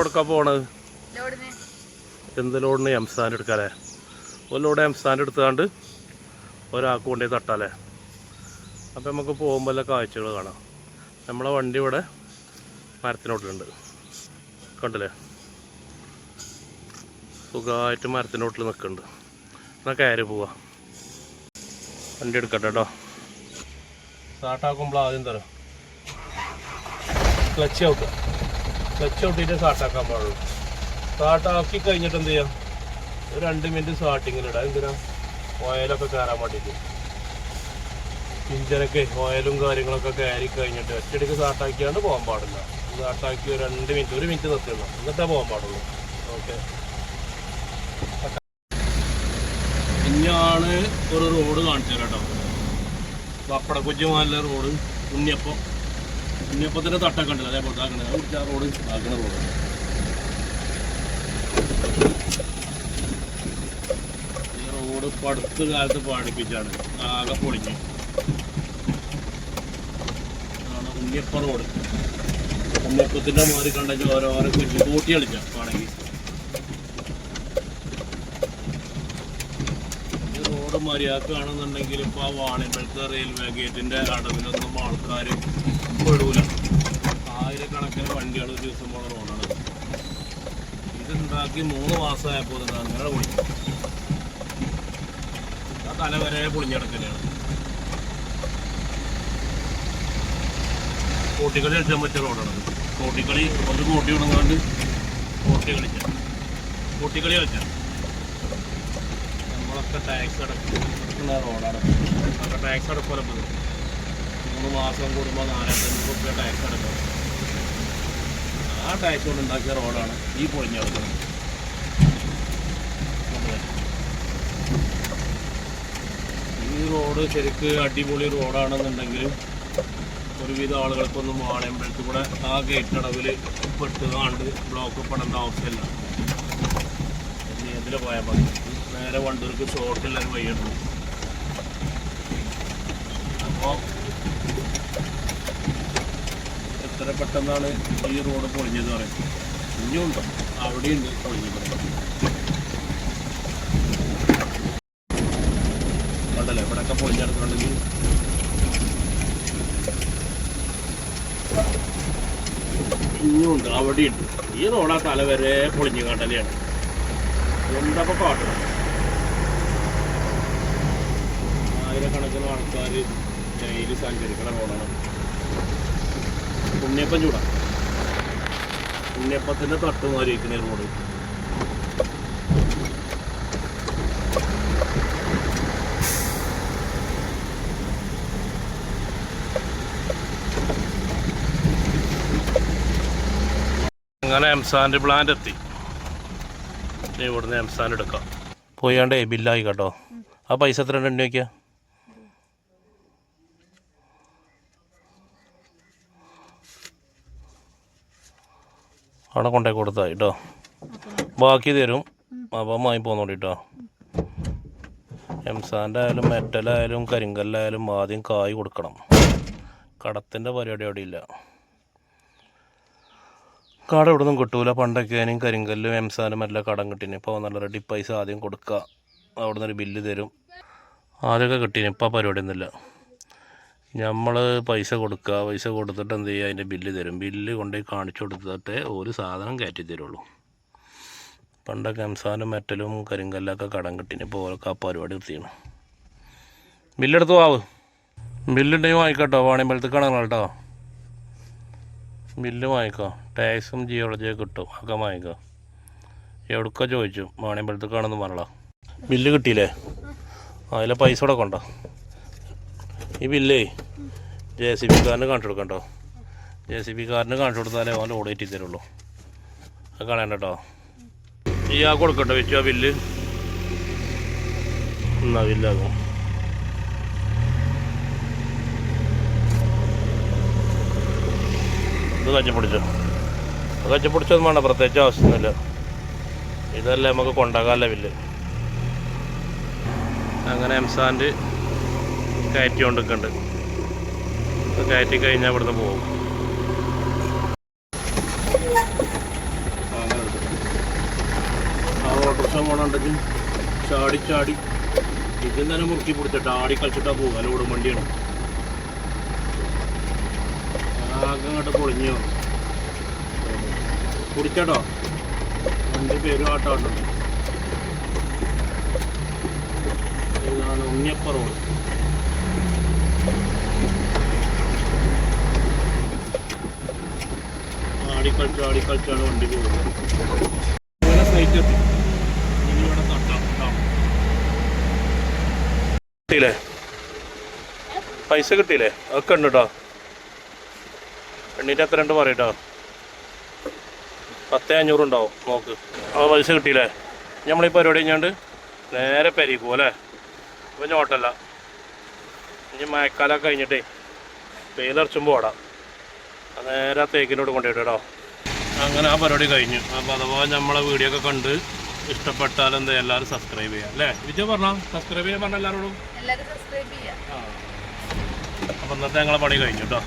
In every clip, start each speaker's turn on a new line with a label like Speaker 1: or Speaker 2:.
Speaker 1: എടുക്കാൻ പോണത് എന്ത് ലോഡിന് എംസാൻ എടുക്കാല്ലേ? ഒരു ലോഡ് എംസാൻ എടുത്താണ്ട് ഒരാൾക്ക് കൊണ്ടേ തട്ടാല്ലേ. അപ്പം നമുക്ക് പോകുമ്പോൾ എല്ലാ കാഴ്ചകൾ കാണാം. നമ്മളെ വണ്ടി ഇവിടെ മരത്തിനോട്ടിലുണ്ട്, കണ്ടില്ലേ? സുഖമായിട്ട് മരത്തിനോട്ടിൽ നിൽക്കുന്നുണ്ട്. എന്നാൽ കയറി പോവാ. വണ്ടി എടുക്കട്ടെ കേട്ടോ. സ്റ്റാർട്ടാക്കുമ്പോൾ ആദ്യം തരാം ക്ലച്ച് ഔട്ട്. ക്ലച്ച് ഔട്ടിട്ട് സ്റ്റാർട്ടാക്കാൻ പാടുള്ളൂ. സ്റ്റാർട്ടാക്കി കഴിഞ്ഞിട്ട് എന്ത് ചെയ്യാം, ഒരു 2 മിനിറ്റ് സ്റ്റാർട്ടിങ്ങിലിടാം. എന്തിനാ? ഓയിലൊക്കെ കയറാൻ വേണ്ടിയിട്ട്. ഇഞ്ചനൊക്കെ ഓയിലും കാര്യങ്ങളൊക്കെ കയറി കഴിഞ്ഞിട്ട് ഒറ്റയടിക്ക് സ്റ്റാർട്ടാക്കിയാണ്ട് പോകാൻ പാടില്ല. സ്റ്റാർട്ടാക്കി ഒരു 2 മിനിറ്റ്, 1 മിനിറ്റ് നിർത്തിയിടണം, എന്നിട്ടേ പോകാൻ പാടുള്ളൂ. ഓക്കെ. ഇനിയാണ് ഒരു റോഡ് കാണിച്ചു തരാം കേട്ടോ. പപ്പടക്കുറ്റിമാല റോഡ്, ഉണ്ണിയപ്പത്തിൻ്റെ തട്ടൊക്കെ ഉണ്ടല്ലോ, അതേപോലെ ആക്കണത് ആ റോഡ് ആക്കണ റോഡ്. ഈ റോഡ് ഇപ്പം അടുത്ത കാലത്ത് പാടിപ്പിച്ചാണ്, ആകെ പൊളിഞ്ഞു. ആണ് ഉണ്ണിയപ്പ റോഡ്. ഉണ്ണിയപ്പത്തിൻ്റെ മാറി കണ്ടെങ്കിൽ ഓരോരോ കുറ്റി കൂട്ടി കളിച്ചാൽ ആണെങ്കിൽ മര്യാദക്കാണെന്നുണ്ടെങ്കിൽ ഇപ്പോൾ ആ വാണിമ്പലത്തെ റെയിൽവേ ഗേറ്റിൻ്റെ അടവിലൊന്നും ആൾക്കാർ പെടൂല. 1000കണക്കിന് വണ്ടികൾ ഒരു ദിവസം പോണ റോഡാണ്. ഇതുണ്ടാക്കി 3 മാസമായപ്പോൾ അങ്ങനെ പൊളിക്കും. ആ തല വരെ പൊളിഞ്ഞടക്കലാണ്. കോട്ടിക്കളി കളിച്ചാൻ പറ്റിയ റോഡാണ്. കോട്ടിക്കളി ഒരു കോട്ടി വിടുന്നാണ്ട് കോട്ടിക്കളി കളിച്ചാൽ നമ്മളൊക്കെ ടാക്സ് അടക്കുന്ന റോഡാണ്. അതൊക്കെ ടാക്സ് അടക്കുമല്ലോ. 3 മാസം കൂടുമ്പോൾ 45 രൂപ ടാക്സ് അടക്കണം. ആ ടാക്സ് കൊണ്ട് ഉണ്ടാക്കിയ റോഡാണ് ഈ പൊളിഞ്ഞ കിടക്കുന്നത്. ഈ റോഡ് ശരിക്ക് അടിപൊളി റോഡാണെന്നുണ്ടെങ്കിൽ ഒരുവിധം ആളുകൾക്കൊന്നും വാണിയമ്പലത്തിൽ കൂടെ ആ ഗേറ്റ് അടവിൽ പെട്ടുകാണ്ട് ബ്ലോക്ക് പെടേണ്ട ആവശ്യമില്ല. ഇതിൽ പോയാൽ മതി. നേരെ വണ്ടൂർക്ക് ഷോർട്ടിലൊരു വഴിയുണ്ട്. അപ്പോൾ എത്ര പെട്ടെന്നാണ് ഈ റോഡ് പൊളിഞ്ഞത് പറയുന്നത്. ഇനിയുണ്ടോ? അവിടെയുണ്ട് പൊളിഞ്ഞത്. കണ്ടല്ലേ ഇവിടെയൊക്കെ പൊളിഞ്ഞെടുക്കുന്നുണ്ടെങ്കിൽ ഇനിയുണ്ട്, അവിടെയുണ്ട്. ഈ റോഡാ തല വരെ പൊളിഞ്ഞു കണ്ടലെയാണ്. എന്തപ്പോൾ കാട്ടണം? 1000കണക്കിന് ആൾക്കാർ ഡെയിലി സഞ്ചരിക്കണ റോഡാണ്. ഉണ്ണിയപ്പം ചൂടാണ്. ഉണ്ണിയപ്പത്തിൻ്റെ തട്ടുമാരി വയ്ക്കുന്ന റോഡ്. അങ്ങനെ എംസാൻ്റെ പ്ലാന്റ് എത്തി. ഇവിടുന്ന് എംസാൻ എടുക്കാം. പോയാണ്ടേ ബില്ലായി കേട്ടോ. ആ പൈസ എത്ര ഉണ്ട് നോക്കിയാൽ? അവിടെ കൊണ്ടുപോയി കൊടുത്താൽ കേട്ടോ. ബാക്കി തരും. അപ്പം വാങ്ങി പോന്നോളൂ കേട്ടോ. എംസാൻ്റെ ആയാലും മെറ്റലായാലും കരിങ്കല്ലായാലും ആദ്യം കായ് കൊടുക്കണം. കടത്തിൻ്റെ പരിപാടി അവിടെ ഇല്ല. കട ഇവിടെ നിന്നും കിട്ടൂല. പണ്ടൊക്കെ ആനും കരിങ്കല്ലും എംസാനും എല്ലാം കടം കിട്ടീന്. ഇപ്പോൾ നല്ല റെഡി പൈസ ആദ്യം കൊടുക്കുക, അവിടെ നിന്നൊരു ബില്ല് തരും. ആദ്യമൊക്കെ കിട്ടീന്. ഇപ്പോൾ പരിപാടിയൊന്നുമില്ല. നമ്മൾ പൈസ കൊടുക്കുക, പൈസ കൊടുത്തിട്ട് എന്ത് ചെയ്യുക, അതിൻ്റെ ബില്ല് തരും. ബില്ല് കൊണ്ടുപോയി കാണിച്ചു കൊടുത്തിട്ടേ ഒരു സാധനം കയറ്റി തരുള്ളൂ. പണ്ടൊക്കെ എംസാനും മെറ്റലും കരിങ്കല്ലൊക്കെ കടം കിട്ടീന്. ഇപ്പോൾ ഓരൊക്കെ ആ പരിപാടി നിർത്തിയാണ്. ബില്ലെടുത്ത് പോവ്. ബില്ലുണ്ടെങ്കിൽ വാങ്ങിക്കോട്ടോ. വാണിയമ്പലത്തേക്ക് കാണാൻ കേട്ടോ. ബില്ല് വാങ്ങിക്കോ. ടാക്സും ജിയോളജിയൊക്കെ കിട്ടും. ഒക്കെ വാങ്ങിക്കോ. എവിടേക്കോ ചോദിച്ചു, വാണിയമ്പലത്തേക്കാണെന്ന് പറഞ്ഞോ. ബില്ല് കിട്ടിയില്ലേ? അതിലെ പൈസ കൂടെ കൊണ്ടോ. ഈ ബില്ലേ JCB കാരന് കാണിച്ചു കൊടുക്കണ്ടോ. JCB കാരന് കാണിച്ചു കൊടുത്താലേ അവൻ ലോഡ് കയറ്റി തരുള്ളൂ. അത് കളയണ്ട കേട്ടോ. ഈ ആ കൊടുക്കട്ടോ വെച്ചു ആ ബില്ല്. എന്നാ ബില്ലാകും. ഇത് കച്ചപ്പിടിച്ചോ. കച്ചപ്പിടിച്ചൊന്നും വേണ്ട, പ്രത്യേകിച്ച് ആവശ്യമൊന്നുമില്ല. ഇതല്ലേ നമുക്ക് കൊണ്ടാകാമല്ല ബില്ല്. അങ്ങനെ എംസാൻ്റെ കയറ്റി കൊണ്ടിരിക്കുന്നുണ്ട്. കയറ്റി കഴിഞ്ഞാൽ ഇവിടുന്ന് പോകും. പോകണമെന്നുണ്ടെങ്കിൽ ചാടി ചാടി ഇതിൽ തന്നെ മുറുക്കി പിടിച്ചിട്ട് ആടി കളിച്ചിട്ടാ പോകുക ലോഡ് വണ്ടിയാണ് ആകെ അങ്ങോട്ട് പൊളിഞ്ഞു കുടിച്ചട്ടോ വണ്ടി പേരും ആട്ടാട്ടോ ഇതാണ് ഉണ്ണിയപ്പ റോഡ് ആടിക്കളിച്ചാണ് വണ്ടി പോകുന്നത് അങ്ങനെ സൈറ്റ് എത്തി ഇനി ഇവിടെ തട്ടാം കിട്ടിയില്ലേ പൈസ കിട്ടിയില്ലേ അതൊക്കെ ഉണ്ട് കേട്ടോ എണ്ണീറ്റ് എത്ര ഉണ്ട് പറയട്ടോ 10,500 ഉണ്ടാവും നോക്ക് ആ പൈസ കിട്ടിയില്ലേ നമ്മളീ പരിപാടി കഴിഞ്ഞാണ്ട് നേരെ പെരിക്കും അല്ലേ ഇപ്പം ഞോട്ടല്ല ഇനി മഴക്കാലമൊക്കെ കഴിഞ്ഞിട്ടേ വെയിലറച്ചുമ്പോൾ ഓടാം നേരെ തേക്കിനോട് കൊണ്ടുപോയിട്ട് കേട്ടോ അങ്ങനെ ആ പരിപാടി കഴിഞ്ഞു അപ്പോൾ അഥവാ നമ്മളെ വീഡിയോ ഒക്കെ കണ്ട് ഇഷ്ടപ്പെട്ടാൽ എന്താ എല്ലാവരും സബ്സ്ക്രൈബ് ചെയ്യാം അല്ലേ വിജയ് പറഞ്ഞോ സബ്സ്ക്രൈബ് ചെയ്യാൻ പറഞ്ഞ എല്ലാവരോടും അപ്പോൾ ഇന്നത്തെ ഞങ്ങളെ പണി കഴിഞ്ഞു കേട്ടോ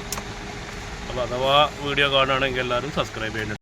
Speaker 1: അപ്പോൾ അഥവാ വീഡിയോ കാണുകയാണെങ്കിൽ എല്ലാവരും സബ്സ്ക്രൈബ് ചെയ്യുന്നുണ്ട്